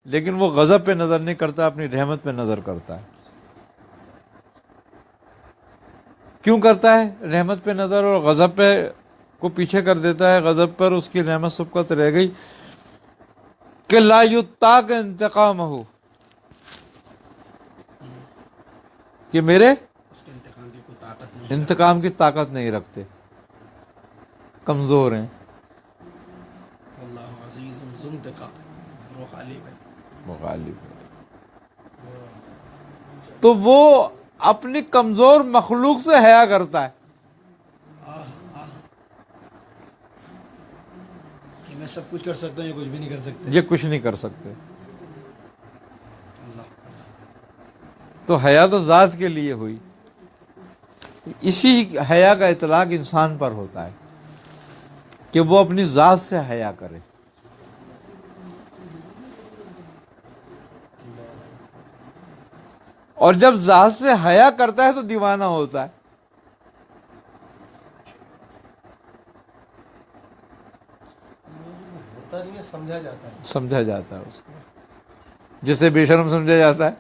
لیکن وہ غضب پہ نظر نہیں کرتا، اپنی رحمت پہ نظر کرتا ہے۔ کیوں کرتا ہے رحمت پہ نظر اور غضب پہ کو پیچھے کر دیتا ہے؟ غضب پر اس کی رحمت سبقت رہ گئی کہ لا یطاق انتقام ہو، کہ میرے اس کے انتقام کی کوئی طاقت نہیں، انتقام کی طاقت نہیں رکھتے، کمزور ہیں۔ اللہ عزیز ذو انتقام، وہ غالب ہے۔ وہ غالب ہے۔ تو وہ اپنی کمزور مخلوق سے حیا کرتا ہے کہ میں سب کچھ کر سکتا ہوں، یہ کچھ بھی نہیں کر سکتے۔ یہ کچھ نہیں کر سکتے۔ اللہ تو حیا تو ذات کے لیے ہوئی، اسی حیا کا اطلاق انسان پر ہوتا ہے کہ وہ اپنی ذات سے حیا کرے۔ اور جب ذات سے حیا کرتا ہے تو دیوانہ ہوتا ہے۔ ہوتا نہیں ہے، سمجھا جاتا ہے۔ سمجھا جاتا ہے اس کو، جسے بے شرم سمجھا جاتا ہے۔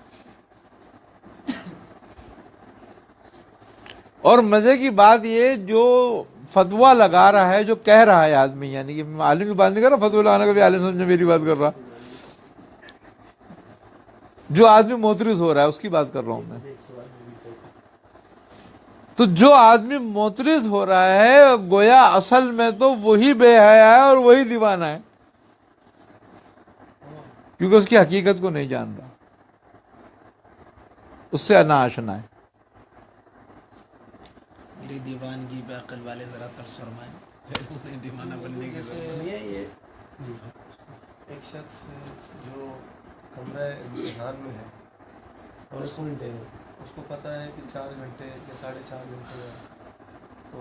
اور مزے کی بات یہ، جو فتویٰ لگا رہا ہے، جو کہہ رہا ہے آدمی، یعنی کہ عالم کی بات نہیں کر رہا، فتویٰ لگانے کا بھی عالم سمجھے میری بات کر رہا، جو آدمی معترض ہو رہا ہے اس کی بات کر رہا ہوں میں۔ تو جو آدمی معترض ہو رہا ہے گویا اصل میں تو وہی بے حیا ہے اور وہی دیوانہ ہے، کیونکہ اس کی حقیقت کو نہیں جان رہا، اس سے ناآشنا ہے۔ میری دیوانگی پہ عقل والے ذرا ترس فرمائیں، دیوانہ بننے کی ضرورت نہیں ہے۔ یہ جی، ایک شخص جو کمرہ امتحان میں ہے اور اس کو پتہ ہے کہ 4 گھنٹے یا 4.5 گھنٹے ہے، تو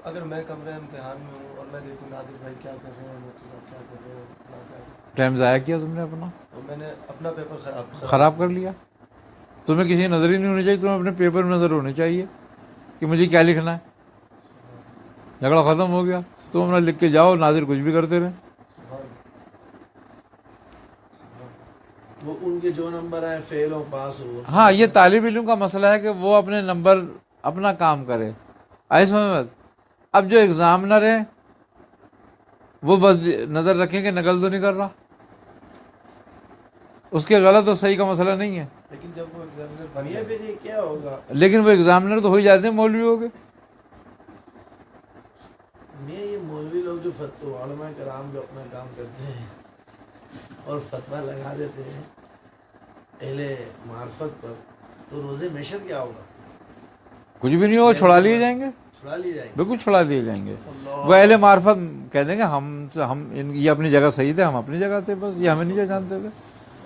اگر میں کمرہ امتحان میں ہوں اور میں دیکھوں نادر بھائی کیا کر رہے ہیں، مفتی صاحب کیا کر رہے ہیں، ٹائم ضائع کیا تم نے اپنا، تو میں نے اپنا پیپر خراب کر لیا۔ تمہیں کسی نظر ہی نہیں ہونی چاہیے، تمہیں اپنے پیپر میں نظر ہونی چاہیے کہ مجھے کیا لکھنا ہے۔ جھگڑا ختم ہو گیا، تم اپنا لکھ کے جاؤ، ناظر کچھ بھی کرتے رہے۔ وہ ان کے جو نمبر آئے فیل ہو پاس ہو۔ ہاں، یہ طالب علم کا مسئلہ ہے کہ وہ اپنے نمبر اپنا کام کرے، ایسا مت۔ اب جو ایگزامنر ہیں وہ بس نظر رکھیں کہ نقل تو نہیں کر رہا، اس کے غلط اور صحیح کا مسئلہ نہیں ہے، لیکن جب وہ ایگزامنر بن یہ گیا پھر یہ کیا ہوگا؟ لیکن وہ ایگزامنر تو ہو ہی جاتے ہیں مولوی ہو گئے۔ یہ مولوی لوگ جو علماء کرام جو اپنا کام کرتے ہیں اور فتویٰ لگا دیتے ہیں اہل معرفت پر، تو روزے محشر کیا ہوگا؟ کچھ بھی نہیں ہوگا، چھڑا لیے جائیں گے، چھڑا لیے جائیں گے۔ بالکل چھڑا دیے جائیں گے۔ وہ اہل معرفت کہہ دیں گے ہم یہ اپنی جگہ صحیح تھے، ہم اپنی جگہ تھے، بس یہ ہمیں نہیں جانتے تھے۔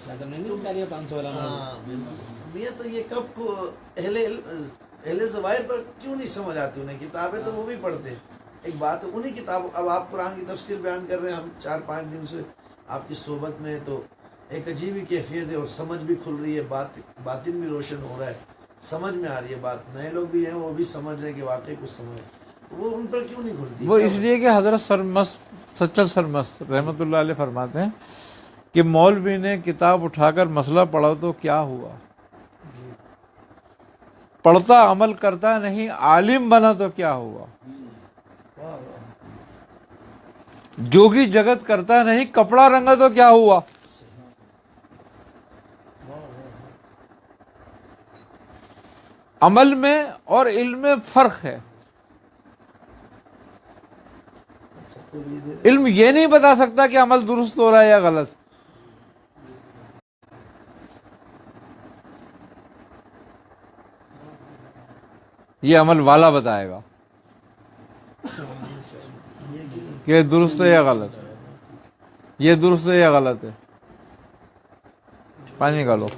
صدر نے نہیں نکالی 500 والا نوٹ؟ ہاں بالکل۔ یہ تو یہ کب کو اہل ظواہر پر کیوں نہیں سمجھ آتی انہیں؟ کتابیں تو وہ بھی پڑھتے ہیں، ایک بات ہے انہیں کتاب۔ اب آپ قرآن کی تفسیر بیان کر رہے ہیں، ہم 4-5 دن سے آپ کی صحبت میں، تو ایک عجیب ہی کیفیت ہے اور سمجھ بھی کھل رہی ہے، باطن بھی روشن ہو رہا ہے، سمجھ میں آ رہی ہے بات۔ نئے لوگ بھی ہیں، وہ بھی سمجھ رہے ہیں کہ واقعی کچھ سمجھ، وہ ان پر کیوں نہیں کھلتی؟ وہ اس لیے کہ حضرت سرمست سچل سرمست رحمۃ اللہ علیہ فرماتے ہیں کہ مولوی نے کتاب اٹھا کر مسئلہ پڑھا تو کیا ہوا، پڑھتا عمل کرتا نہیں، عالم بنا تو کیا ہوا، جوگی جگت کرتا نہیں، کپڑا رنگا تو کیا ہوا۔ عمل میں اور علم میں فرق ہے۔ علم یہ نہیں بتا سکتا کہ عمل درست ہو رہا ہے یا غلط، یہ عمل والا بتائے گا کہ درست ہے یا غلط، یہ درست ہے یا غلط ہے۔ پانی نکالو۔